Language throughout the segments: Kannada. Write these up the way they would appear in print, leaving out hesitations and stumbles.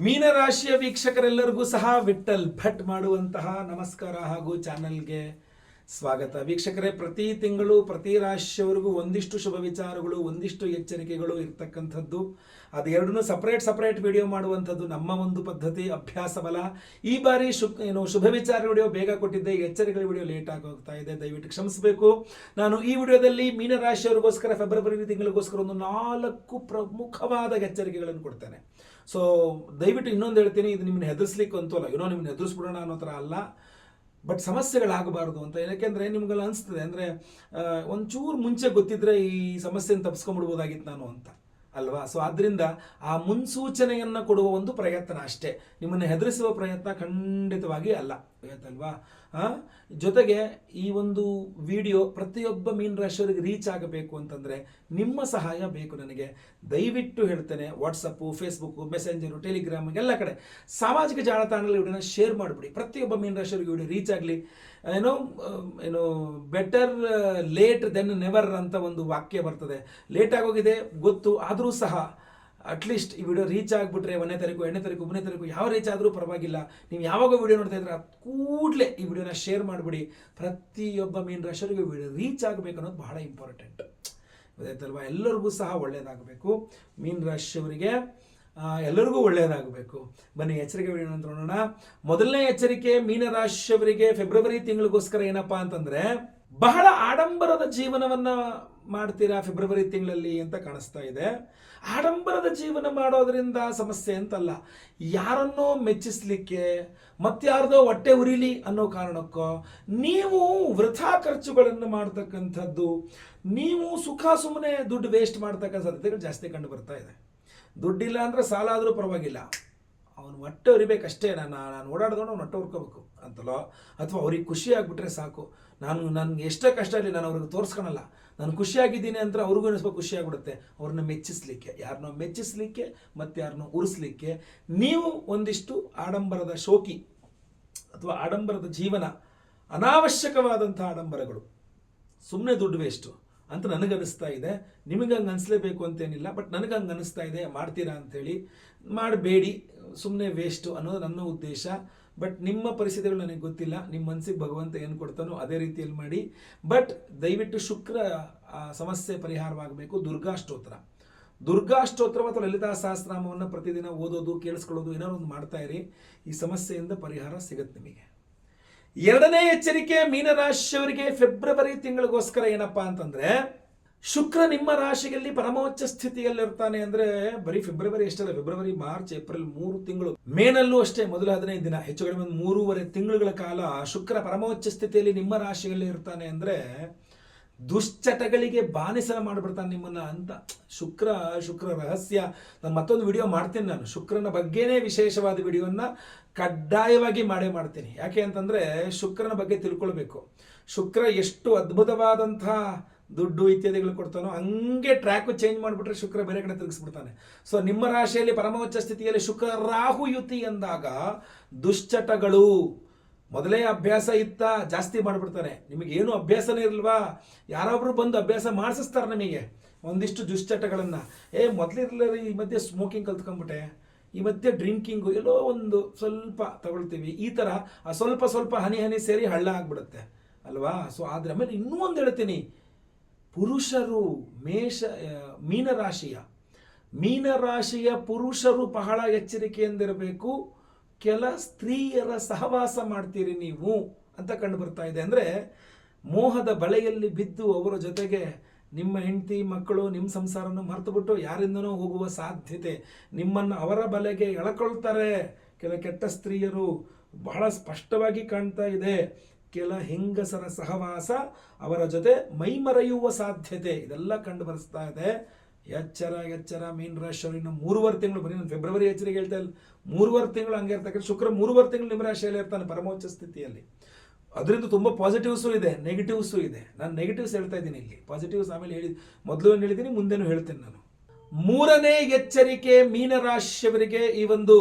ಮೀನರಾಶಿಯ ವೀಕ್ಷಕರೆಲ್ಲರಿಗೂ ಸಹ ವಿಠಲ್ ಭಟ್ ಮಾಡುವಂತಹ ನಮಸ್ಕಾರ ಹಾಗೂ ಚಾನೆಲ್ಗೆ ಸ್ವಾಗತ. ವೀಕ್ಷಕರೇ, ಪ್ರತಿ ತಿಂಗಳು ಪ್ರತಿ ರಾಶಿಯವರಿಗೂ ಒಂದಿಷ್ಟು ಶುಭ ವಿಚಾರಗಳು, ಒಂದಿಷ್ಟು ಎಚ್ಚರಿಕೆಗಳು ಇರ್ತಕ್ಕಂಥದ್ದು. ಅದೆರಡನ್ನೂ ಸಪರೇಟ್ ವಿಡಿಯೋ ಮಾಡುವಂಥದ್ದು ನಮ್ಮ ಒಂದು ಪದ್ಧತಿ, ಅಭ್ಯಾಸ ಬಲ. ಈ ಬಾರಿ ಶುಭ ವಿಚಾರ ವಿಡಿಯೋ ಬೇಗ ಕೊಟ್ಟಿದ್ದೆ, ಎಚ್ಚರಿಕೆಗಳ ವಿಡಿಯೋ ಲೇಟ್ ಆಗಿ ಹೋಗ್ತಾ ಇದೆ, ದಯವಿಟ್ಟು ಕ್ಷಮಿಸಬೇಕು. ನಾನು ಈ ವಿಡಿಯೋದಲ್ಲಿ ಮೀನರಾಶಿಯವರಿಗೋಸ್ಕರ ಫೆಬ್ರವರಿ ತಿಂಗಳಿಗೋಸ್ಕರ ಒಂದು 4 ಪ್ರಮುಖವಾದ ಎಚ್ಚರಿಕೆಗಳನ್ನು ಕೊಡ್ತೇನೆ. ಸೊ ದಯವಿಟ್ಟು ಇನ್ನೊಂದು ಹೇಳ್ತೀನಿ, ಇದು ನಿಮ್ಮನ್ನ ಹೆದರ್ಸ್ಲಿಕ್ಕೆ ಅಂತೂ ಅಲ್ಲ, ನಿಮ್ಮನ್ನ ಹೆದರ್ಸ್ಬಿಡೋಣ ಅನ್ನೋ ಥರ ಅಲ್ಲ, ಬಟ್ ಸಮಸ್ಯೆಗಳಾಗಬಾರ್ದು ಅಂತ. ಯಾಕೆಂದರೆ ನಿಮ್ಗೆಲ್ಲ ಅನಿಸ್ತದೆ ಅಂದರೆ ಒಂಚೂರು ಮುಂಚೆ ಗೊತ್ತಿದ್ರೆ ಈ ಸಮಸ್ಯೆಯನ್ನು ತಪ್ಪಿಸ್ಕೊಂಡ್ಬಿಡ್ಬೋದಾಗಿತ್ತು ನಾನು ಅಂತ ಅಲ್ವಾ. ಸೊ ಆದ್ದರಿಂದ ಆ ಮುನ್ಸೂಚನೆಯನ್ನು ಕೊಡುವ ಒಂದು ಪ್ರಯತ್ನ ಅಷ್ಟೇ, ನಿಮ್ಮನ್ನು ಹೆದರಿಸುವ ಪ್ರಯತ್ನ ಖಂಡಿತವಾಗಿ ಅಲ್ಲ, ಆಯ್ತಲ್ವಾ. ಜೊತೆಗೆ ಈ ಒಂದು ವಿಡಿಯೋ ಪ್ರತಿಯೊಬ್ಬ ಮೀನರಾಶಿಯವರಿಗೆ ರೀಚ್ ಆಗಬೇಕು ಅಂತಂದರೆ ನಿಮ್ಮ ಸಹಾಯ ಬೇಕು ನನಗೆ. ದಯವಿಟ್ಟು ಹೇಳ್ತೇನೆ, ವಾಟ್ಸಪ್ಪು, ಫೇಸ್ಬುಕ್ಕು, ಮೆಸೆಂಜರು, ಟೆಲಿಗ್ರಾಮ್ ಎಲ್ಲ ಕಡೆ ಸಾಮಾಜಿಕ ಜಾಲತಾಣದಲ್ಲಿ ವಿಡಿಯೋನ ಶೇರ್ ಮಾಡಿಬಿಡಿ. ಪ್ರತಿಯೊಬ್ಬ ಮೀನರಾಶಿಯವರಿಗೆ ವಿಡಿಯೋ ರೀಚ್ ಆಗಲಿ. ಏನೋ ಬೆಟರ್ ಲೇಟ್ ದೆನ್ ನೆವರ್ ಅಂತ ಒಂದು ವಾಕ್ಯ ಬರ್ತದೆ. ಲೇಟ್ ಆಗೋಗಿದೆ ಗೊತ್ತು, ಆದರೂ ಸಹ ಅಟ್ಲೀಸ್ಟ್ ಈ ವಿಡಿಯೋ ರೀಚ್ ಆಗಿಬಿಟ್ರೆ 1ನೇ ತಾರೀಕು 2ನೇ ತಾರೀಕು 3ನೇ ತಾರೀಕು ಯಾವ ರೀಚ್ ಆದರೂ ಪರವಾಗಿಲ್ಲ. ನೀವು ಯಾವಾಗ ವಿಡಿಯೋ ನೋಡ್ತಾ ಇದ್ರೆ ಅದು ಕೂಡಲೇ ಈ ವಿಡಿಯೋನ ಶೇರ್ ಮಾಡಿಬಿಡಿ. ಪ್ರತಿಯೊಬ್ಬ ಮೀನರಾಶಿಯವರಿಗೆ ವಿಡಿಯೋ ರೀಚ್ ಆಗಬೇಕು ಅನ್ನೋದು ಬಹಳ ಇಂಪಾರ್ಟೆಂಟ್, ಗೊತ್ತಾಯ್ತಲ್ವಾ. ಎಲ್ಲರಿಗೂ ಸಹ ಒಳ್ಳೆಯದಾಗಬೇಕು, ಮೀನರಾಶಿಯವರಿಗೆ ಎಲ್ಲರಿಗೂ ಒಳ್ಳೆಯದಾಗಬೇಕು. ಬನ್ನಿ ಎಚ್ಚರಿಕೆ ವಿಡಿಯೋ ಅಂತ ನೋಡೋಣ. ಮೊದಲನೇ ಎಚ್ಚರಿಕೆ ಮೀನರಾಶಿಯವರಿಗೆ ಫೆಬ್ರವರಿ ತಿಂಗಳಿಗೋಸ್ಕರ ಏನಪ್ಪ ಅಂತಂದ್ರೆ, ಬಹಳ ಆಡಂಬರದ ಜೀವನವನ್ನ ಮಾಡ್ತೀರಾ ಫೆಬ್ರವರಿ ತಿಂಗಳಲ್ಲಿ ಅಂತ ಕಾಣಿಸ್ತಾ ಇದೆ. ಆಡಂಬರದ ಜೀವನ ಮಾಡೋದ್ರಿಂದ ಸಮಸ್ಯೆ ಅಂತಲ್ಲ, ಯಾರನ್ನೋ ಮೆಚ್ಚಿಸ್ಲಿಕ್ಕೆ ಮತ್ತಾರ್ದೋ ಹೊಟ್ಟೆ ಉರಿಲಿ ಅನ್ನೋ ಕಾರಣಕ್ಕೋ ನೀವು ವೃಥಾ ಖರ್ಚುಗಳನ್ನು ಮಾಡ್ತಕ್ಕಂಥದ್ದು, ನೀವು ಸುಖ ಸುಮ್ಮನೆ ದುಡ್ಡು ವೇಸ್ಟ್ ಮಾಡ್ತಕ್ಕಂಥ ಸಾಧ್ಯತೆಗಳು ಜಾಸ್ತಿ ಕಂಡು ಬರ್ತಾ ಇದೆ. ದುಡ್ಡಿಲ್ಲ ಅಂದರೆ ಸಾಲ ಆದರೂ ಪರವಾಗಿಲ್ಲ, ಅವನು ಹೊಟ್ಟೆ ಉರಿಬೇಕಷ್ಟೇ, ನಾನು ಓಡಾಡ್ಕೊಂಡು ಅವ್ನು ಹೊಟ್ಟೆ ಉರ್ಕೋಬೇಕು ಅಂತಲೋ, ಅಥವಾ ಅವ್ರಿಗೆ ಖುಷಿ ಆಗಿಬಿಟ್ರೆ ಸಾಕು, ನನಗೆ ಎಷ್ಟೇ ಕಷ್ಟ ಇರಲಿ ನಾನು ಅವ್ರಿಗೆ ತೋರಿಸ್ಕೊಳಲ್ಲ, ನಾನು ಖುಷಿಯಾಗಿದ್ದೀನಿ ಅಂತ ಅವ್ರಿಗೂ ಸ್ವಲ್ಪ ಖುಷಿಯಾಗ್ಬಿಡುತ್ತೆ. ಅವ್ರನ್ನ ಮೆಚ್ಚಿಸ್ಲಿಕ್ಕೆ, ಯಾರನ್ನೋ ಮೆಚ್ಚಿಸ್ಲಿಕ್ಕೆ ಮತ್ತು ಯಾರನ್ನೋ ಉರಿಸ್ಲಿಕ್ಕೆ ನೀವು ಒಂದಿಷ್ಟು ಆಡಂಬರದ ಶೋಕಿ ಅಥವಾ ಆಡಂಬರದ ಜೀವನ, ಅನಾವಶ್ಯಕವಾದಂಥ ಆಡಂಬರಗಳು, ಸುಮ್ಮನೆ ದುಡ್ಡು ವೇಸ್ಟು ಅಂತ ನನಗನ್ನಿಸ್ತಾ ಇದೆ. ನಿಮಗೆ ಹಂಗೆ ಅನಿಸ್ಲೇಬೇಕು ಅಂತೇನಿಲ್ಲ, ಬಟ್ ನನಗೆ ಹಂಗೆ ಅನಿಸ್ತಾ ಇದೆ. ಮಾಡ್ತೀರಾ ಅಂಥೇಳಿ ಮಾಡಬೇಡಿ, ಸುಮ್ಮನೆ ವೇಸ್ಟು ಅನ್ನೋದು ನನ್ನ ಉದ್ದೇಶ. ಬಟ್ ನಿಮ್ಮ ಪರಿಸ್ಥಿತಿಗಳು ನನಗೆ ಗೊತ್ತಿಲ್ಲ, ನಿಮ್ಮ ಮನಸ್ಸಿಗೆ ಭಗವಂತ ಏನು ಕೊಡ್ತಾನೋ ಅದೇ ರೀತಿಯಲ್ಲಿ ಮಾಡಿ. ಬಟ್ ದಯವಿಟ್ಟು ಶುಕ್ರ ಸಮಸ್ಯೆ ಪರಿಹಾರವಾಗಬೇಕು. ದುರ್ಗಾ ಸ್ತೋತ್ರ ಮತ್ತು ಲಲಿತಾ ಸಹಸ್ರನಾಮವನ್ನು ಪ್ರತಿದಿನ ಓದೋದು, ಕೇಳಿಸ್ಕೊಳ್ಳೋದು, ಏನಾದ್ರು ಒಂದು ಮಾಡ್ತಾ ಇರಿ. ಈ ಸಮಸ್ಯೆಯಿಂದ ಪರಿಹಾರ ಸಿಗುತ್ತೆ ನಿಮಗೆ. ಎರಡನೇ ಎಚ್ಚರಿಕೆ ಮೀನರಾಶಿಯವರಿಗೆ ಫೆಬ್ರವರಿ ತಿಂಗಳಿಗೋಸ್ಕರ ಏನಪ್ಪಾ ಅಂತಂದ್ರೆ, ಶುಕ್ರ ನಿಮ್ಮ ರಾಶಿಯಲ್ಲಿ ಪರಮೋಚ್ಚ ಸ್ಥಿತಿಯಲ್ಲಿರ್ತಾನೆ. ಅಂದ್ರೆ ಬರೀ ಫೆಬ್ರವರಿ ಅಷ್ಟಲ್ಲ, ಫೆಬ್ರವರಿ, ಮಾರ್ಚ್, ಏಪ್ರಿಲ್ 3 ತಿಂಗಳು, ಮೇನಲ್ಲೂ ಅಷ್ಟೇ ಮೊದಲ 15 ದಿನ, ಹೆಚ್ಚು ಕಡಿಮೆ 3.5 ತಿಂಗಳುಗಳ ಕಾಲ ಶುಕ್ರ ಪರಮೋಚ್ಚ ಸ್ಥಿತಿಯಲ್ಲಿ ನಿಮ್ಮ ರಾಶಿಯಲ್ಲಿ ಇರ್ತಾನೆ. ಅಂದ್ರೆ ದುಶ್ಚಟಗಳಿಗೆ ಬಾನಿಸನ ಮಾಡಿಬಿಡ್ತಾನೆ ನಿಮ್ಮನ್ನ ಅಂತ. ಶುಕ್ರ ರಹಸ್ಯ ನಾನು ಮತ್ತೊಂದು ವಿಡಿಯೋ ಮಾಡ್ತೀನಿ. ನಾನು ಶುಕ್ರನ ಬಗ್ಗೆನೇ ವಿಶೇಷವಾದ ವಿಡಿಯೋನ ಕಡ್ಡಾಯವಾಗಿ ಮಾಡ್ತೀನಿ. ಯಾಕೆ ಅಂತಂದ್ರೆ ಶುಕ್ರನ ಬಗ್ಗೆ ತಿಳ್ಕೊಳ್ಬೇಕು. ಶುಕ್ರ ಎಷ್ಟು ಅದ್ಭುತವಾದಂತಹ ದುಡ್ಡು ಇತ್ಯಾದಿಗಳು ಕೊಡ್ತಾನೋ ಹಂಗೆ ಟ್ರ್ಯಾಕು ಚೇಂಜ್ ಮಾಡಿಬಿಟ್ರೆ ಶುಕ್ರ ಬೇರೆ ಕಡೆ ತಿರುಗಿಸ್ಬಿಡ್ತಾನೆ. ಸೊ ನಿಮ್ಮ ರಾಶಿಯಲ್ಲಿ ಪರಮೋಚ್ಚ ಸ್ಥಿತಿಯಲ್ಲಿ ಶುಕ್ರ ರಾಹು ಯುತಿ ಎಂದಾಗ ದುಶ್ಚಟಗಳು, ಮೊದಲೇ ಅಭ್ಯಾಸ ಇತ್ತ ಜಾಸ್ತಿ ಮಾಡಿಬಿಡ್ತಾನೆ. ನಿಮಗೇನು ಅಭ್ಯಾಸನೇ ಇರಲ್ವಾ, ಯಾರೊಬ್ರು ಬಂದು ಅಭ್ಯಾಸ ಮಾಡಿಸ್ತಾರೆ ನಮಗೆ ಒಂದಿಷ್ಟು ದುಶ್ಚಟಗಳನ್ನು. ಮೊದಲಿರಲಿ, ಈ ಮಧ್ಯೆ ಸ್ಮೋಕಿಂಗ್ ಕಲ್ತ್ಕೊಂಡ್ಬಿಟ್ಟೆ, ಈ ಮಧ್ಯೆ ಡ್ರಿಂಕಿಂಗು, ಎಲ್ಲೋ ಒಂದು ಸ್ವಲ್ಪ ತಗೊಳ್ತೀವಿ, ಈ ಥರ ಸ್ವಲ್ಪ ಹನಿ ಸೇರಿ ಹಳ್ಳ ಆಗಿಬಿಡುತ್ತೆ ಅಲ್ವಾ. ಸೊ ಆದರೆ ಆಮೇಲೆ ಇನ್ನೂ ಒಂದು ಹೇಳ್ತೀನಿ, ಪುರುಷರು ಮೀನರಾಶಿಯ ಪುರುಷರು ಬಹಳ ಎಚ್ಚರಿಕೆಯಿಂದಿರಬೇಕು. ಕೆಲ ಸ್ತ್ರೀಯರ ಸಹವಾಸ ಮಾಡ್ತೀರಿ ನೀವು ಅಂತ ಕಂಡು ಬರ್ತಾ ಇದೆ. ಅಂದರೆ ಮೋಹದ ಬಳೆಯಲ್ಲಿ ಬಿದ್ದು ಅವರ ಜೊತೆಗೆ ನಿಮ್ಮ ಹೆಂಡತಿ ಮಕ್ಕಳು ನಿಮ್ಮ ಸಂಸಾರವನ್ನು ಮರೆತುಬಿಟ್ಟು ಯಾರಿಂದನೋ ಹೋಗುವ ಸಾಧ್ಯತೆ, ನಿಮ್ಮನ್ನು ಅವರ ಬಲೆಗೆ ಎಳ್ಕೊಳ್ತಾರೆ ಕೆಲ ಕೆಟ್ಟ ಸ್ತ್ರೀಯರು, ಬಹಳ ಸ್ಪಷ್ಟವಾಗಿ ಕಾಣ್ತಾ ಇದೆ. ಕೆಲ ಹೆಂಗಸರ ಸಹವಾಸ, ಅವರ ಜೊತೆ ಮೈಮರೆಯುವ ಸಾಧ್ಯತೆ, ಇದೆಲ್ಲ ಕಂಡು ಬರೆಸ್ತಾ ಇದೆ. ಎಚ್ಚರ ಮೀನರಾಶಿಯವರು ಇನ್ನು 3.5 ತಿಂಗಳು, ಬರೀ ನಾನು ಫೆಬ್ರವರಿ ಎಚ್ಚರಿಕೆ ಹೇಳ್ತಾ ಇಲ್ಲ, 3.5 ತಿಂಗಳು ಹಂಗೆ ಇರ್ತಕ್ಕಂಥ ಶುಕ್ರ 3.5 ತಿಂಗಳು ನಿಮ್ಮ ರಾಶಿಯಲ್ಲಿ ಇರ್ತಾನೆ ಪರಮೋಚ್ಚ ಸ್ಥಿತಿಯಲ್ಲಿ. ಅದರಿಂದ ತುಂಬ ಪಾಸಿಟಿವ್ಸು ಇದೆ, ನೆಗೆಟಿವ್ಸು ಇದೆ. ನಾನು ನೆಗೆಟಿವ್ಸ್ ಹೇಳ್ತಾ ಇದ್ದೀನಿ ಇಲ್ಲಿ, ಪಾಸಿಟಿವ್ಸ್ ಆಮೇಲೆ ಮೊದಲು ಏನು ಹೇಳಿದ್ದೀನಿ, ಮುಂದೆನೂ ಹೇಳ್ತೇನೆ ನಾನು. ಮೂರನೇ ಎಚ್ಚರಿಕೆ ಮೀನರಾಶಿಯವರಿಗೆ ಈ ಒಂದು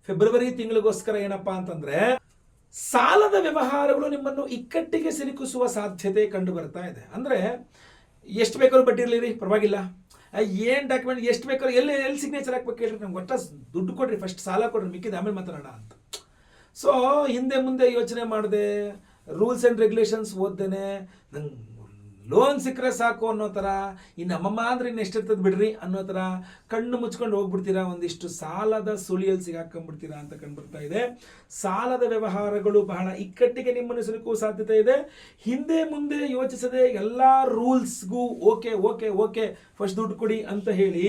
ಫೆಬ್ರವರಿ ತಿಂಗಳಿಗೋಸ್ಕರ ಏನಪ್ಪಾ ಅಂತಂದ್ರೆ, ಸಾಲದ ವ್ಯವಹಾರಗಳು ನಿಮ್ಮನ್ನು ಇಕ್ಕಟ್ಟಿಗೆ ಸಿಲುಕಿಸುವ ಸಾಧ್ಯತೆ ಕಂಡು ಬರ್ತಾ ಇದೆ. ಅಂದರೆ ಎಷ್ಟು ಬೇಕಾದ್ರೂ ಬಡ್ಡಿ ಇರಲಿ ಪರವಾಗಿಲ್ಲ, ಏನು ಡಾಕ್ಯುಮೆಂಟ್ ಎಷ್ಟು ಬೇಕಾದ್ರೂ ಎಲ್ಲಿ ಸಿಗ್ನೇಚರ್ ಹಾಕ್ಬೇಕು ಹೇಳ್ರಿ, ನಮ್ಗೆ ಒಟ್ಟು ದುಡ್ಡು ಕೊಡ್ರಿ, ಫಸ್ಟ್ ಸಾಲ ಕೊಡ್ರಿ, ಮಿಕ್ಕಿದ ಆಮೇಲೆ ಮಾತಾಡೋಣ ಅಂತ. ಸೊ ಹಿಂದೆ ಮುಂದೆ ಯೋಚನೆ ಮಾಡಿದೆ, ರೂಲ್ಸ್ ಆ್ಯಂಡ್ ರೆಗ್ಯುಲೇಷನ್ಸ್ ಓದ್ದೇನೆ, ನಂಗೆ ಲೋನ್ ಸಿಕ್ಕರೆ ಸಾಕು ಅನ್ನೋ ಥರ, ಈ ನಮ್ಮಮ್ಮ ಅಂದ್ರೆ ಇನ್ನು ಎಷ್ಟಿರ್ತದೆ ಬಿಡ್ರಿ ಅನ್ನೋ ಥರ ಕಣ್ಣು ಮುಚ್ಕೊಂಡು ಹೋಗ್ಬಿಡ್ತೀರಾ, ಒಂದಿಷ್ಟು ಸಾಲದ ಸುಳಿಯಲ್ಲಿ ಸಿಗಾಕೊಂಡ್ಬಿಡ್ತೀರಾ ಅಂತ ಕಂಡುಬರ್ತಾ ಇದೆ. ಸಾಲದ ವ್ಯವಹಾರಗಳು ಬಹಳ ಇಕ್ಕಟ್ಟಿಗೆ ನಿಮ್ಮನ್ನು ಸಿಲುಕುವ ಸಾಧ್ಯತೆ ಇದೆ. ಹಿಂದೆ ಮುಂದೆ ಯೋಚಿಸದೆ ಎಲ್ಲ ರೂಲ್ಸ್ಗೂ ಓಕೆ ಓಕೆ ಓಕೆ ಫಸ್ಟ್ ದುಡ್ಡು ಕೊಡಿ ಅಂತ ಹೇಳಿ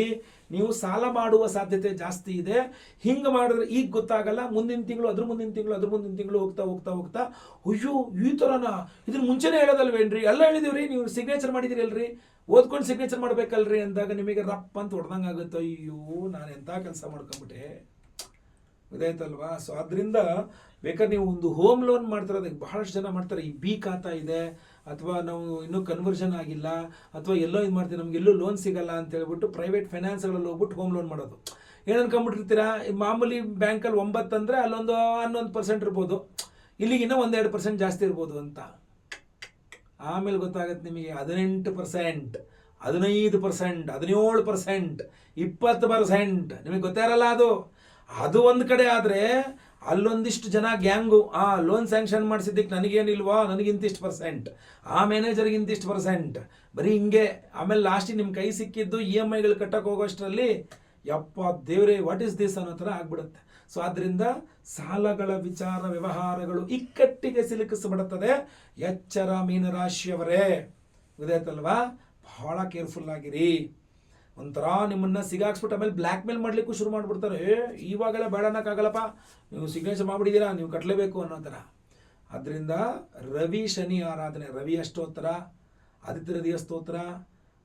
ನೀವು ಸಾಲ ಮಾಡುವ ಸಾಧ್ಯತೆ ಜಾಸ್ತಿ ಇದೆ. ಹಿಂಗೆ ಮಾಡಿದ್ರೆ ಈಗ ಗೊತ್ತಾಗಲ್ಲ, ಮುಂದಿನ ತಿಂಗಳು ಅದ್ರ ಮುಂದಿನ ತಿಂಗಳು ಹೋಗ್ತಾ ಹೋಗ್ತಾ ಹೋಗ್ತಾ ಅಯ್ಯೋ ಈ ಥರನ ಇದನ್ನ ಮುಂಚೆನೇ ಹೇಳೋದಲ್ವೇನ್ರಿ, ಎಲ್ಲ ಹೇಳಿದೀವ್ರಿ, ನೀವು ಸಿಗ್ನೇಚರ್ ಮಾಡಿದಿರಿ ಅಲ್ರಿ, ಓದ್ಕೊಂಡು ಸಿಗ್ನೇಚರ್ ಮಾಡ್ಬೇಕಲ್ರಿ ಅಂದಾಗ ನಿಮಗೆ ರಪ್ ಅಂತ ಹೊಡೆದಂಗೆ ಆಗುತ್ತೆ. ಅಯ್ಯೋ ನಾನು ಎಂಥ ಕೆಲಸ ಮಾಡ್ಕೊಂಬಿಟ್ಟೆ, ಇದಾಯ್ತಲ್ವಾ. ಸೊ ಅದರಿಂದ ಬೇಕಾದ್ರೆ ನೀವು ಒಂದು ಹೋಮ್ ಲೋನ್ ಮಾಡ್ತಾರೆ, ಅದಕ್ಕೆ ಬಹಳಷ್ಟು ಜನ ಮಾಡ್ತಾರೆ, ಈ ಬಿ ಖಾತಾ ಇದೆ ಅಥವಾ ನಾವು ಇನ್ನೂ ಕನ್ವರ್ಷನ್ ಆಗಿಲ್ಲ ಅಥವಾ ಎಲ್ಲೋ ಇದು ಮಾಡ್ತೀವಿ, ನಮ್ಗೆ ಎಲ್ಲೂ ಲೋನ್ ಸಿಗಲ್ಲ ಅಂತ ಹೇಳ್ಬಿಟ್ಟು ಪ್ರೈವೇಟ್ ಫೈನಾನ್ಸ್ಗಳಲ್ಲಿ ಹೋಗ್ಬಿಟ್ಟು ಹೋಮ್ ಲೋನ್ ಮಾಡೋದು. ಏನು ಅನ್ಕೊಂಡ್ಬಿಟ್ಟಿರ್ತೀರಾ, ಮಾಮೂಲಿ ಬ್ಯಾಂಕಲ್ಲಿ 9 ಅಂದರೆ ಅಲ್ಲೊಂದು 11% ಇರ್ಬೋದು, ಇಲ್ಲಿಗಿನ್ನ 1-2% ಜಾಸ್ತಿ ಇರ್ಬೋದು ಅಂತ. ಆಮೇಲೆ ಗೊತ್ತಾಗುತ್ತೆ ನಿಮಗೆ 18%, 15%, 17%, 20%, ನಿಮಗೆ ಗೊತ್ತೇ ಇರಲ್ಲ ಅದು ಒಂದು ಕಡೆ. ಆದರೆ ಅಲ್ಲೊಂದಿಷ್ಟು ಜನ ಗ್ಯಾಂಗು, ಲೋನ್ ಸ್ಯಾಂಕ್ಷನ್ ಮಾಡಿಸಿದ್ದಕ್ಕೆ ನನಗೇನಿಲ್ವಾ, ನನಗಿಂತಿಷ್ಟು %, ಆ ಮ್ಯಾನೇಜರ್ಗೆ ಇಂತಿಷ್ಟು %, ಬರೀ ಹಿಂಗೆ. ಆಮೇಲೆ ಲಾಸ್ಟಿಗೆ ನಿಮ್ಮ ಕೈ ಸಿಕ್ಕಿದ್ದು EMIಗಳು ಕಟ್ಟಕ್ಕೆ ಹೋಗೋಷ್ಟರಲ್ಲಿ ಯಪ್ಪ ದೇವ್ರೆ ವಾಟ್ ಈಸ್ ದಿಸ್ ಅನ್ನೋ ಥರ ಆಗ್ಬಿಡುತ್ತೆ. ಸೊ ಆದ್ದರಿಂದ ಸಾಲಗಳ ವಿಚಾರ ವ್ಯವಹಾರಗಳು ಇಕ್ಕಟ್ಟಿಗೆ ಸಿಲುಕಿಸಬಿಡುತ್ತದೆ. ಎಚ್ಚರ ಮೀನರಾಶಿಯವರೇ, ಗೊತ್ತಾಯ್ತಲ್ವಾ, ಬಹಳ ಕೇರ್ಫುಲ್ ಆಗಿರಿ. ಒಂಥರ ನಿಮ್ಮನ್ನು ಸಿಗಾಕ್ಸ್ಬಿಟ್ಟು ಆಮೇಲೆ ಬ್ಲ್ಯಾಕ್ ಮೇಲ್ ಮಾಡಲಿಕ್ಕೂ ಶುರು ಮಾಡಿಬಿಡ್ತಾರೆ. ಇವಾಗೆಲ್ಲ ಬೇಡ ಅನ್ನೋಕ್ಕಾಗಲ್ಲಪ್ಪ, ನೀವು ಸಿಗ್ನೇಚರ್ ಮಾಡಿಬಿಟ್ಟಿದ್ದೀರಾ, ನೀವು ಕಟ್ಟಲೇಬೇಕು ಅನ್ನೋ ಥರ. ಅದರಿಂದ ರವಿ ಶನಿ ಆರಾಧನೆ, ರವಿ ಅಷ್ಟೋತ್ತರ, ಆದಿತ್ಯ ಹೃದಯ ಸ್ತೋತ್ರ,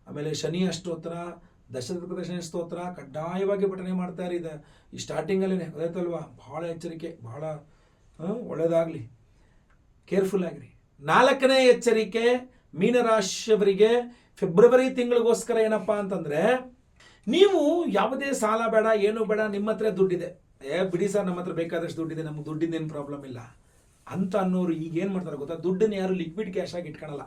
ಆಮೇಲೆ ಶನಿ ಅಷ್ಟೋತ್ತರ, ದಶರಥ ಶನಿ ಸ್ತೋತ್ರ ಕಡ್ಡಾಯವಾಗಿ ಪಠನೆ ಮಾಡ್ತಾರೆ. ಇದು ಈ ಸ್ಟಾರ್ಟಿಂಗಲ್ಲೇ ಗೊತ್ತಾಯ್ತಲ್ವಾ, ಬಹಳ ಎಚ್ಚರಿಕೆ, ಬಹಳ ಒಳ್ಳೆಯದಾಗಲಿ, ಕೇರ್ಫುಲ್ ಆಗಿರಿ. 4ನೇ ಎಚ್ಚರಿಕೆ ಮೀನರಾಶಿಯವರಿಗೆ ಫೆಬ್ರವರಿ ತಿಂಗಳಿಗೋಸ್ಕರ ಏನಪ್ಪ ಅಂತಂದರೆ, ನೀವು ಯಾವುದೇ ಸಾಲ ಬೇಡ, ಏನೂ ಬೇಡ, ನಿಮ್ಮ ಹತ್ರ ದುಡ್ಡಿದೆ, ಬಿಡಿ ಸರ್ ನಮ್ಮ ಹತ್ರ ಬೇಕಾದಷ್ಟು ದುಡ್ಡಿದೆ, ನಮ್ಗೆ ದುಡ್ಡಿಂದೇನು ಪ್ರಾಬ್ಲಮ್ ಇಲ್ಲ ಅಂತ ಅನ್ನೋರು ಈಗ ಏನು ಮಾಡ್ತಾರೆ ಗೊತ್ತಾ, ದುಡ್ಡನ್ನು ಯಾರು ಲಿಕ್ವಿಡ್ ಕ್ಯಾಶ್ ಆಗಿ ಇಟ್ಕೊಳ್ಳಲ್ಲ,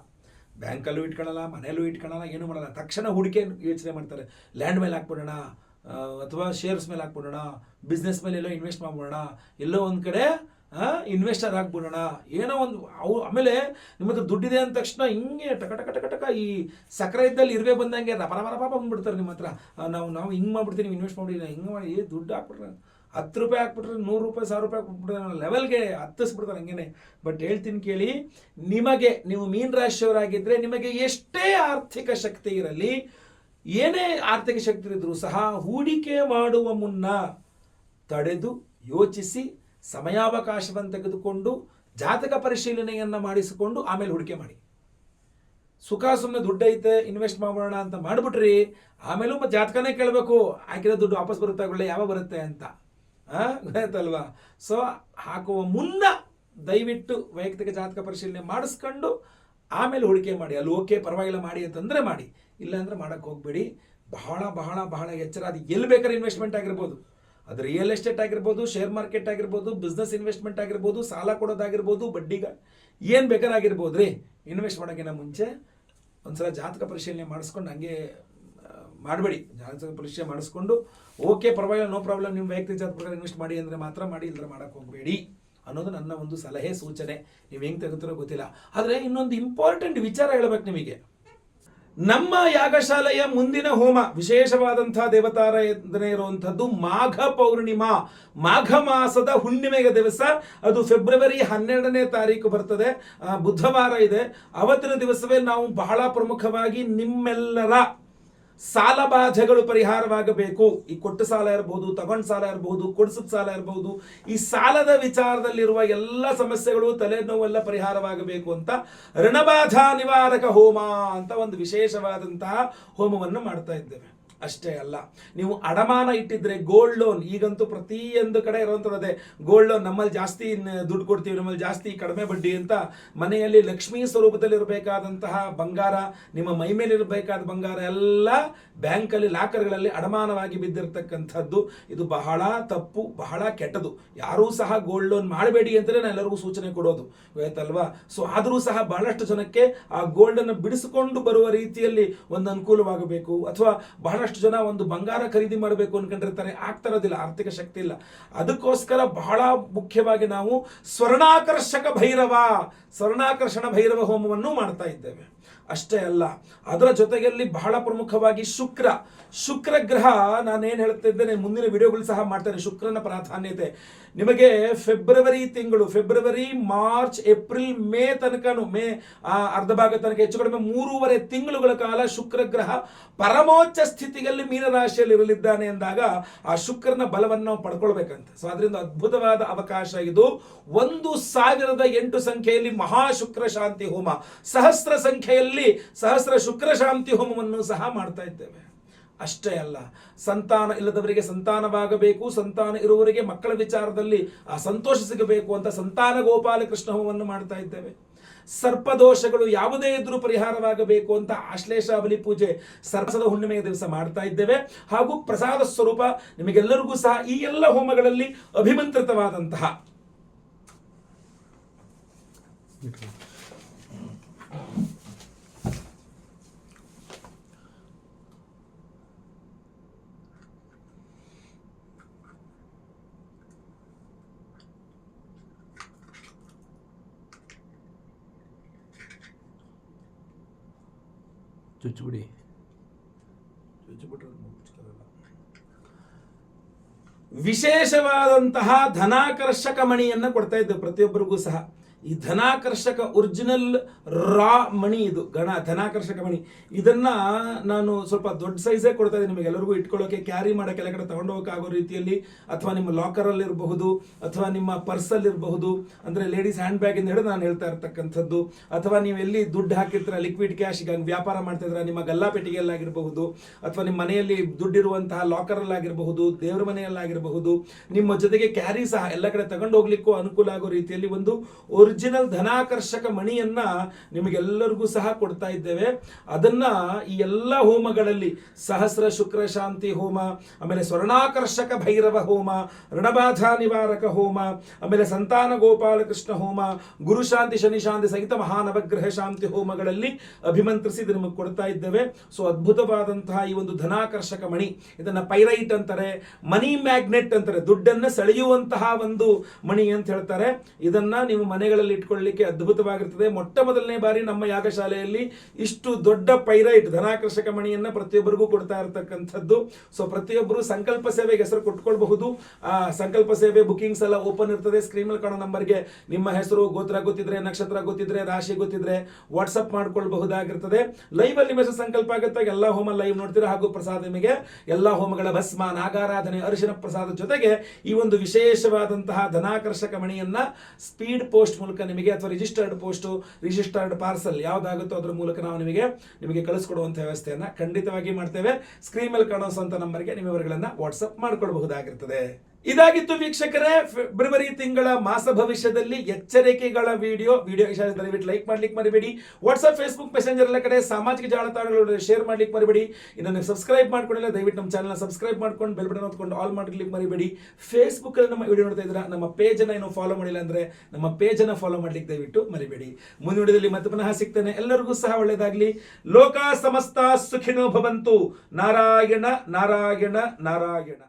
ಬ್ಯಾಂಕಲ್ಲೂ ಇಟ್ಕೊಳ್ಳಲ್ಲ, ಮನೆಯಲ್ಲೂ ಇಟ್ಕೊಳ್ಳಲ್ಲ, ಏನೂ ಮಾಡಲ್ಲ. ತಕ್ಷಣ ಹೂಡಿಕೆ ಯೋಚನೆ ಮಾಡ್ತಾರೆ, ಲ್ಯಾಂಡ್ ಮೇಲೆ ಹಾಕ್ಬಿಡೋಣ ಅಥವಾ ಶೇರ್ಸ್ ಮೇಲೆ ಹಾಕ್ಬಿಡೋಣ, ಬಿಸ್ನೆಸ್ ಮೇಲೆ ಎಲ್ಲೋ ಇನ್ವೆಸ್ಟ್ ಮಾಡ್ಬಿಡೋಣ, ಎಲ್ಲೋ ಒಂದು ಕಡೆ ಇನ್ವೆಸ್ಟರ್ ಆಗ್ಬಿಡೋಣ, ಏನೋ ಒಂದು. ಆಮೇಲೆ ನಿಮ್ಮ ಹತ್ರ ದುಡ್ಡಿದೆ ಅಂದ ತಕ್ಷಣ ಹಿಂಗೆ ಟಕ ಈ ಸಕ್ಕರೆ ಇದ್ದಲ್ಲಿ ಇರುವೆ ಬಂದಂಗೆ ರಪ ಬಂದ್ಬಿಡ್ತಾರೆ ನಿಮ್ಮ ಹತ್ರ. ನಾವು ಹಿಂಗೆ ಮಾಡ್ಬಿಡ್ತೀವಿ, ನೀವು ಇನ್ವೆಸ್ಟ್ ಮಾಡಿಲ್ಲ, ಹಿಂಗೆ ಮಾಡಿ ದುಡ್ಡು ಹಾಕ್ಬಿಟ್ರೆ 10 ರೂಪಾಯಿ ಹಾಕ್ಬಿಟ್ರೆ 100 ರೂಪಾಯಿ 1000 ರೂಪಾಯಿ ಹಾಕ್ಬಿಟ್ರೆ ಲೆವೆಲ್ಗೆ ಹತ್ತಿಸ್ಬಿಡ್ತಾರೆ ಹಂಗೇನೆ. ಬಟ್ ಹೇಳ್ತೀನಿ ಕೇಳಿ, ನೀವು ಮೀನ ರಾಶಿಯವರಾಗಿದ್ದರೆ ನಿಮಗೆ ಎಷ್ಟೇ ಆರ್ಥಿಕ ಶಕ್ತಿ ಇರಲಿ, ಏನೇ ಆರ್ಥಿಕ ಶಕ್ತಿ ಇದ್ರೂ ಸಹ ಹೂಡಿಕೆ ಮಾಡುವ ಮುನ್ನ ತಡೆದು ಯೋಚಿಸಿ ಸಮಯಾವಕಾಶವನ್ನು ತೆಗೆದುಕೊಂಡು ಜಾತಕ ಪರಿಶೀಲನೆಯನ್ನು ಮಾಡಿಸಿಕೊಂಡು ಆಮೇಲೆ ಹೂಡಿಕೆ ಮಾಡಿ. ಸುಮ್ಮನೆ ದುಡ್ಡು ಐತೆ ಇನ್ವೆಸ್ಟ್ ಮಾಡೋಣ ಅಂತ ಮಾಡಿಬಿಟ್ರಿ, ಆಮೇಲೂ ಮತ್ತೆ ಜಾತಕನೇ ಕೇಳಬೇಕು, ಹಾಕಿರೋ ದುಡ್ಡು ವಾಪಸ್ ಬರುತ್ತೆ, ಒಳ್ಳೆ ಯಾವ ಬರುತ್ತೆ ಅಂತ. ಗೊತ್ತಾಯ್ತಲ್ವಾ. ಸೊ ಹಾಕುವ ಮುನ್ನ ದಯವಿಟ್ಟು ವೈಯಕ್ತಿಕ ಜಾತಕ ಪರಿಶೀಲನೆ ಮಾಡಿಸ್ಕೊಂಡು ಆಮೇಲೆ ಹೂಡಿಕೆ ಮಾಡಿ. ಅಲ್ಲಿ ಓಕೆ ಪರವಾಗಿಲ್ಲ ಮಾಡಿ ಅಂತಂದರೆ ಮಾಡಿ, ಇಲ್ಲಾಂದರೆ ಮಾಡೋಕ್ಕೆ ಹೋಗಬೇಡಿ. ಬಹಳ ಬಹಳ ಬಹಳ ಎಚ್ಚರ. ಅದು ಎಲ್ಲಿ ಬೇಕಾದ್ರೆ ಇನ್ವೆಸ್ಟ್ಮೆಂಟ್ ಆಗಿರ್ಬೋದು, ಅದು ರಿಯಲ್ ಎಸ್ಟೇಟ್ ಆಗಿರ್ಬೋದು, ಶೇರ್ ಮಾರ್ಕೆಟ್ ಆಗಿರ್ಬೋದು, ಬಿಸ್ನೆಸ್ ಇನ್ವೆಸ್ಟ್ಮೆಂಟ್ ಆಗಿರ್ಬೋದು, ಸಾಲ ಕೊಡೋದಾಗಿರ್ಬೋದು, ಬಡ್ಡಿಗ ಏನು ಬೇಕಾರಾಗಿರ್ಬೋದು ರೀ. ಇನ್ವೆಸ್ಟ್ ಮಾಡೋಕ್ಕಿಂತ ಮುಂಚೆ ಒಂದ್ಸಲ ಜಾತಕ ಪರಿಶೀಲನೆ ಮಾಡಿಸ್ಕೊಂಡು ಹಂಗೆ ಮಾಡಬೇಡಿ. ಜಾತಕ ಪರಿಶೀಲನೆ ಮಾಡಿಸ್ಕೊಂಡು ಓಕೆ ಪರವಾಗಿಲ್ಲ, ನೋ ಪ್ರಾಬ್ಲಮ್, ನಿಮ್ಮ ವೈಯಕ್ತಿಕ ಜಾತಕ ಪ್ರಕಾರ ಇನ್ವೆಸ್ಟ್ ಮಾಡಿ ಅಂದರೆ ಮಾತ್ರ ಮಾಡಿ, ಇಲ್ಲದ್ರೆ ಮಾಡೋಕ್ಕೆ ಹೋಗಬೇಡಿ ಅನ್ನೋದು ನನ್ನ ಒಂದು ಸಲಹೆ ಸೂಚನೆ. ನೀವು ಹೆಂಗೆ ತೆಗೆದುರೋ ಗೊತ್ತಿಲ್ಲ. ಆದರೆ ಇನ್ನೊಂದು ಇಂಪಾರ್ಟೆಂಟ್ ವಿಚಾರ ಹೇಳಬೇಕು ನಿಮಗೆ. ನಮ್ಮ ಯಾಗಶಾಲೆಯ ಮುಂದಿನ ಹೋಮ ವಿಶೇಷವಾದಂಥ ದೇವತಾರಾಧನೆ ಇರುವಂಥದ್ದು ಮಾಘ ಪೌರ್ಣಿಮಾ, ಮಾಘ ಮಾಸದ ಹುಣ್ಣಿಮೆಯ ದಿವಸ. ಅದು ಫೆಬ್ರವರಿ 12ನೇ ತಾರೀಕು ಬರ್ತದೆ, ಬುಧವಾರ ಇದೆ. ಅವತ್ತಿನ ದಿವಸವೇ ನಾವು ಬಹಳ ಪ್ರಮುಖವಾಗಿ ನಿಮ್ಮೆಲ್ಲರ ಸಾಲ ಬಾಧೆಗಳು ಪರಿಹಾರವಾಗಬೇಕು. ಈ ಕೊಟ್ಟು ಸಾಲ ಇರಬಹುದು, ತಗೊಂಡು ಸಾಲ ಇರಬಹುದು, ಕೊಡಿಸಿದ ಸಾಲ ಇರಬಹುದು, ಈ ಸಾಲದ ವಿಚಾರದಲ್ಲಿರುವ ಎಲ್ಲ ಸಮಸ್ಯೆಗಳು, ತಲೆನೋವೆಲ್ಲ ಪರಿಹಾರವಾಗಬೇಕು ಅಂತ ಋಣಬಾಧಾ ನಿವಾರಕ ಹೋಮ ಅಂತ ಒಂದು ವಿಶೇಷವಾದಂತಹ ಹೋಮವನ್ನು ಮಾಡ್ತಾ ಇದ್ದೇವೆ. ಅಷ್ಟೇ ಅಲ್ಲ, ನೀವು ಅಡಮಾನ ಇಟ್ಟಿದ್ರೆ ಗೋಲ್ಡ್ ಲೋನ್, ಈಗಂತೂ ಪ್ರತಿಯೊಂದು ಕಡೆ ಇರುವಂಥದ್ದೇ ಗೋಲ್ಡ್ ಲೋನ್, ನಮ್ಮಲ್ಲಿ ಜಾಸ್ತಿ ದುಡ್ಡು ಕೊಡ್ತೀವಿ, ನಮ್ಮಲ್ಲಿ ಜಾಸ್ತಿ ಕಡಿಮೆ ಬಡ್ಡಿ ಅಂತ. ಮನೆಯಲ್ಲಿ ಲಕ್ಷ್ಮೀ ಸ್ವರೂಪದಲ್ಲಿ ಇರಬೇಕಾದಂತಹ ಬಂಗಾರ, ನಿಮ್ಮ ಮೈ ಮೇಲೆ ಇರಬೇಕಾದ ಬಂಗಾರ ಎಲ್ಲ ಬ್ಯಾಂಕಲ್ಲಿ ಲಾಕರ್ಗಳಲ್ಲಿ ಅಡಮಾನವಾಗಿ ಬಿದ್ದಿರ್ತಕ್ಕಂಥದ್ದು. ಇದು ಬಹಳ ತಪ್ಪು, ಬಹಳ ಕೆಟ್ಟದು. ಯಾರೂ ಸಹ ಗೋಲ್ಡ್ ಲೋನ್ ಮಾಡಬೇಡಿ ಅಂತಲೇ ನಾನು ಎಲ್ಲರಿಗೂ ಸೂಚನೆ ಕೊಡೋದು, ಗೊತ್ತಲ್ವಾ? ಸೊ ಆದರೂ ಸಹ ಬಹಳಷ್ಟು ಜನಕ್ಕೆ ಆ ಗೋಲ್ಡ್ ಅನ್ನು ಬಿಡಿಸಿಕೊಂಡು ಬರುವ ರೀತಿಯಲ್ಲಿ ಒಂದು ಅನುಕೂಲವಾಗಬೇಕು, ಅಥವಾ ಬಹಳಷ್ಟು ಜನ ಒಂದು ಬಂಗಾರ ಖರೀದಿ ಮಾಡಬೇಕು ಅನ್ಕೊಂಡಿರ್ತಾರೆ, ಆಗ್ತಿರೋದಿಲ್ಲ, ಆರ್ಥಿಕ ಶಕ್ತಿ ಇಲ್ಲ. ಅದಕ್ಕೋಸ್ಕರ ಬಹಳ ಮುಖ್ಯವಾಗಿ ನಾವು ಸ್ವರ್ಣಾಕರ್ಷಕ ಭೈರವ, ಸ್ವರ್ಣಾಕರ್ಷಣ ಭೈರವ ಹೋಮವನ್ನು ಮಾಡ್ತಾ ಇದ್ದೇವೆ. ಅಷ್ಟೇ ಅಲ್ಲ, ಅದರ ಜೊತೆಯಲ್ಲಿ ಬಹಳ ಪ್ರಮುಖವಾಗಿ ಶುಕ್ರ ಗ್ರಹ, ನಾನೇನು ಹೇಳ್ತಾ ಇದ್ದೇನೆ ಮುಂದಿನ ವಿಡಿಯೋಗಳು ಸಹ ಮಾಡ್ತೇನೆ. ಶುಕ್ರನ ಪ್ರಾಧಾನ್ಯತೆ ನಿಮಗೆ ಫೆಬ್ರವರಿ, ಮಾರ್ಚ್, ಏಪ್ರಿಲ್, ಮೇ ತನಕನು, ಮೇ ಅರ್ಧ ಭಾಗ ತನಕ, ಹೆಚ್ಚು ಕಡಿಮೆ 3.5 ತಿಂಗಳುಗಳ ಕಾಲ ಶುಕ್ರ ಗ್ರಹ ಪರಮೋಚ್ಚ ಸ್ಥಿತಿಯಲ್ಲಿ ಮೀನರಾಶಿಯಲ್ಲಿ ಇರಲಿದ್ದಾನೆ ಎಂದಾಗ ಆ ಶುಕ್ರನ ಬಲವನ್ನು ನಾವು ಪಡ್ಕೊಳ್ಬೇಕಂತ. ಸೊ ಅದರಿಂದ ಅದ್ಭುತವಾದ ಅವಕಾಶ ಇದು. 1008 ಸಂಖ್ಯೆಯಲ್ಲಿ ಮಹಾಶುಕ್ರ ಶಾಂತಿ ಹೋಮ, ಸಹಸ್ರ ಸಂಖ್ಯೆಯಲ್ಲಿ ಸಹಸ್ರ ಶುಕ್ರ ಶಾಂತಿ ಹೋಮವನ್ನು ಸಹ ಮಾಡ್ತಾ ಇದ್ದೇವೆ. ಅಷ್ಟೇ ಅಲ್ಲ, ಸಂತಾನ ಇಲ್ಲದವರಿಗೆ ಸಂತಾನವಾಗಬೇಕು, ಸಂತಾನ ಇರುವವರಿಗೆ ಮಕ್ಕಳ ವಿಚಾರದಲ್ಲಿ ಆ ಸಂತೋಷ ಸಿಗಬೇಕು ಅಂತ ಸಂತಾನ ಗೋಪಾಲಕೃಷ್ಣ ಹೋಮವನ್ನು ಮಾಡ್ತಾ ಇದ್ದೇವೆ. ಸರ್ಪದೋಷಗಳು ಯಾವುದೇ ಇದ್ರೂ ಪರಿಹಾರವಾಗಬೇಕು ಅಂತ ಆಶ್ಲೇಷ ಬಲಿ ಪೂಜೆ ಸರ್ಪದ ಹುಣ್ಣಿಮೆಯ ದಿವಸ ಮಾಡ್ತಾ ಇದ್ದೇವೆ. ಹಾಗೂ ಪ್ರಸಾದ ಸ್ವರೂಪ ನಿಮಗೆಲ್ಲರಿಗೂ ಸಹ ಈ ಎಲ್ಲ ಹೋಮಗಳಲ್ಲಿ ಅಭಿಮಂತ್ರಿತವಾದಂತಹ ವಿಶೇಷವಾದಂತಹ ಧನಾಕರ್ಷಕ ಮಣಿಯನ್ನು ಕೊಡ್ತಾ ಇದ್ದೇವೆ ಪ್ರತಿಯೊಬ್ಬರಿಗೂ ಸಹ. ಈ ಧನಾಕರ್ಷಕ ಒರಿಜಿನಲ್ ರಾ ಮಣಿ, ಇದು ಧನಾಕರ್ಷಕ ಮಣಿ. ಇದನ್ನ ನಾನು ಸ್ವಲ್ಪ ದೊಡ್ಡ ಸೈಜೇ ಕೊಡ್ತಾ ಇದ್ದೀನಿ ನಿಮಗೆಲ್ಲರಿಗೂ ಇಟ್ಕೊಳ್ಳೋಕೆ, ಕ್ಯಾರಿ ಮಾಡೋಕೆ, ಎಲ್ಲ ಕಡೆ ತಗೊಂಡು ಹೋಗೋಕ್ಕಾಗೋ ರೀತಿಯಲ್ಲಿ, ಅಥವಾ ನಿಮ್ಮ ಲಾಕರಲ್ಲಿ ಇರಬಹುದು, ಅಥವಾ ನಿಮ್ಮ ಪರ್ಸಲ್ಲಿ ಇರಬಹುದು, ಅಂದರೆ ಲೇಡೀಸ್ ಹ್ಯಾಂಡ್ ಬ್ಯಾಗ್ ಇಂದ ಹಿಡಿದು ನಾನು ಹೇಳ್ತಾ ಇರ್ತಕ್ಕಂಥದ್ದು, ಅಥವಾ ನೀವು ಎಲ್ಲಿ ದುಡ್ಡು ಹಾಕಿರ್ತೀರ ಲಿಕ್ವಿಡ್ ಕ್ಯಾಶ್, ಈಗ ವ್ಯಾಪಾರ ಮಾಡ್ತಾ ಇದ್ರೆ ನಿಮ್ಮ ಗಲ್ಲಾಪೆಟ್ಟಿಗೆಯಲ್ಲಾಗಿರಬಹುದು, ಅಥವಾ ನಿಮ್ಮ ಮನೆಯಲ್ಲಿ ದುಡ್ಡಿರುವಂತಹ ಲಾಕರಲ್ಲಾಗಿರಬಹುದು, ದೇವರ ಮನೆಯಲ್ಲಾಗಿರಬಹುದು, ನಿಮ್ಮ ಜೊತೆಗೆ ಕ್ಯಾರಿ ಸಹ ಎಲ್ಲ ಕಡೆ ತಗೊಂಡು ಹೋಗ್ಲಿಕ್ಕೂ ಅನುಕೂಲ ಆಗೋ ರೀತಿಯಲ್ಲಿ ಒಂದು ಒರಿಜಿನಲ್ ಧನಾಕರ್ಷಕ ಮಣಿಯನ್ನ ನಿಮಗೆಲ್ಲರಿಗೂ ಸಹ ಕೊಡ್ತಾ ಇದ್ದೇವೆ. ಅದನ್ನ ಈ ಎಲ್ಲ ಹೋಮಗಳಲ್ಲಿ ಸಹಸ್ರ ಶುಕ್ರ ಶಾಂತಿ ಹೋಮ, ಆಮೇಲೆ ಸ್ವರ್ಣಾಕರ್ಷಕ ಭೈರವ ಹೋಮ, ಋಣಬಾಧಾ ನಿವಾರಕ ಹೋಮ, ಆಮೇಲೆ ಸಂತಾನ ಗೋಪಾಲಕೃಷ್ಣ ಹೋಮ, ಗುರು ಶಾಂತಿ ಶನಿ ಶಾಂತಿ ಸಹಿತ ಮಹಾನವಗ್ರಹ ಶಾಂತಿ ಹೋಮಗಳಲ್ಲಿ ಅಭಿಮಂತ್ರಿಸಿ ನಿಮಗೆ ಕೊಡ್ತಾ ಇದ್ದೇವೆ. ಸೊ ಅದ್ಭುತವಾದಂತಹ ಈ ಒಂದು ಧನಾಕರ್ಷಕ ಮಣಿ, ಇದನ್ನ ಪೈರೈಟ್ ಅಂತಾರೆ, ಮನಿ ಮ್ಯಾಗ್ನೆಟ್ ಅಂತಾರೆ, ದುಡ್ಡನ್ನು ಸೆಳೆಯುವಂತಹ ಒಂದು ಮಣಿ ಅಂತ ಹೇಳ್ತಾರೆ. ಇದನ್ನ ನೀವು ಮನೆಗಳಲ್ಲಿ ಇಟ್ಕೊಳ್ಳಲಿಕ್ಕೆ ಅದ್ಭುತವಾಗಿರ್ತದೆ. ಮೊಟ್ಟ ಮೊದಲನೇ ಬಾರಿ ನಮ್ಮ ಯಾಗಶಾಲೆಯಲ್ಲಿ ಇಷ್ಟು ದೊಡ್ಡ ಪೈರೈಟ್ ಧನಾಕರ್ಷಕ ಮಣಿಯನ್ನ ಪ್ರತಿಯೊಬ್ಬರಿಗೂ ಕೊಡ್ತಾ ಇರತಕ್ಕಂಥದ್ದು. ಸೊ ಪ್ರತಿಯೊಬ್ಬರು ಸಂಕಲ್ಪ ಸೇವೆಗೆ ಹೆಸರು ಕೊಟ್ಕೊಳ್ಬಹುದು. ಸಂಕಲ್ಪ ಸೇವೆ ಬುಕಿಂಗ್ಸ್ ಎಲ್ಲ ಓಪನ್ ಇರ್ತದೆ. ಸ್ಕ್ರೀನ್ ಮೇಲೆ ಕಾಣೋ ನಂಬರ್ಗೆ ನಿಮ್ಮ ಹೆಸರು, ಗೋತ್ರ ಗೊತ್ತಿದ್ರೆ, ನಕ್ಷತ್ರ ಗೊತ್ತಿದ್ರೆ, ರಾಶಿ ಗೊತ್ತಿದ್ರೆ ವಾಟ್ಸ್ಆಪ್ ಮಾಡ್ಕೊಳ್ಬಹುದಾಗಿರ್ತದೆ. ಲೈವ್ ಅಲ್ಲಿ ನಿಮ್ಮ ಹೆಸರು ಸಂಕಲ್ಪ ಆಗುತ್ತೆ, ಎಲ್ಲಾ ಹೋಮ ಲೈವ್ ನೋಡ್ತೀರಾ. ಹಾಗೂ ಪ್ರಸಾದ ನಿಮಗೆ ಎಲ್ಲಾ ಹೋಮಗಳ ಭಸ್ಮ, ನಾಗಾರಾಧನೆ, ಅರಿಶಿನ ಪ್ರಸಾದ ಜೊತೆಗೆ ಈ ಒಂದು ವಿಶೇಷವಾದಂತಹ ಧನಾಕರ್ಷಕ ಮಣಿಯನ್ನ ಸ್ಪೀಡ್ ಪೋಸ್ಟ್ ಮೂಲಕ ನಿಮಗೆ, ಅಥವಾ ರಿಜಿಸ್ಟರ್ಡ್ ಪಾರ್ಸಲ್ ಯಾವ್ದಾಗುತ್ತೋ ಅದರ ಮೂಲಕ ನಾವು ನಿಮಗೆ ಕಳಿಸ್ಕೊಡುವಂತ ವ್ಯವಸ್ಥೆಯನ್ನ ಖಂಡಿತವಾಗಿ ಮಾಡ್ತೇವೆ. ಸ್ಕ್ರೀನ್ ಮೇಲೆ ಕಾಣುವಂತ ನಂಬರ್ಗೆ ನಿಮ್ಮ ವಿವರಗಳನ್ನ ವಾಟ್ಸ್ಆಪ್ ಮಾಡಿಕೊಳ್ಳಬಹುದಾಗಿರ್ತದೆ. ಇದಾಗಿತ್ತು ವೀಕ್ಷಕರೇ ಫೆಬ್ರವರಿ ತಿಂಗಳ ಮಾಸ ಭವಿಷ್ಯದಲ್ಲಿ ಎಚ್ಚರಿಕೆಗಳ ವಿಡಿಯೋ ಇಷ್ಟ ದಯವಿಟ್ಟು ಲೈಕ್ ಮಾಡ್ಲಿಕ್ಕೆ ಮರಿಬೇಡಿ. ವಾಟ್ಸ್ಆಪ್, ಫೇಸ್ಬುಕ್, ಮೆಸೆಂಜರ್ ಎಲ್ಲ ಕಡೆ ಸಾಮಾಜಿಕ ಜಾಲತಾಣಗಳು ಶೇರ್ ಮಾಡ್ಲಿಕ್ಕೆ ಮರಿಬೇಡಿ. ಇನ್ನು ನೀವು ಸಬ್ಸ್ಕ್ರೈಬ್ ಮಾಡ್ಕೊಂಡಿಲ್ಲ ದಯವಿಟ್ಟು ನಮ್ಮ ಚಾನಲ್ ಸಬ್ಸ್ಕ್ರೈಬ್ ಮಾಡ್ಕೊಂಡು ಬೆಲ್ ಬಟನ್ ಹೊತ್ಕೊಂಡು ಆಲ್ ಮಾಡ್ಲಿಕ್ಕೆ ಮರಿಬೇಡಿ. ಫೇಸ್ಬುಕ್ ಅಲ್ಲಿ ನಮ್ಮ ವಿಡಿಯೋ ನೋಡ್ತಾ ಇದ್ದೀರಾ, ನಮ್ಮ ಪೇಜ್ ಅನ್ನ ಫಾಲೋ ಮಾಡಿಲ್ಲ ಅಂದ್ರೆ ನಮ್ಮ ಪೇಜ್ ಅನ್ನ ಫಾಲೋ ಮಾಡ್ಲಿಕ್ಕೆ ದಯವಿಟ್ಟು ಮರಿಬೇಡಿ. ಮುಂದಿನ ವಿಡಿಯೋದಲ್ಲಿ ಮತ್ತೆ ಪುನಃ ಸಿಗ್ತೇನೆ. ಎಲ್ಲರಿಗೂ ಸಹ ಒಳ್ಳೆಯದಾಗ್ಲಿ. ಲೋಕ ಸಮಸ್ತ ಸುಖಿನೋ ಭವಂತು. ನಾರಾಯಣ ನಾರಾಯಣ ನಾರಾಯಣ.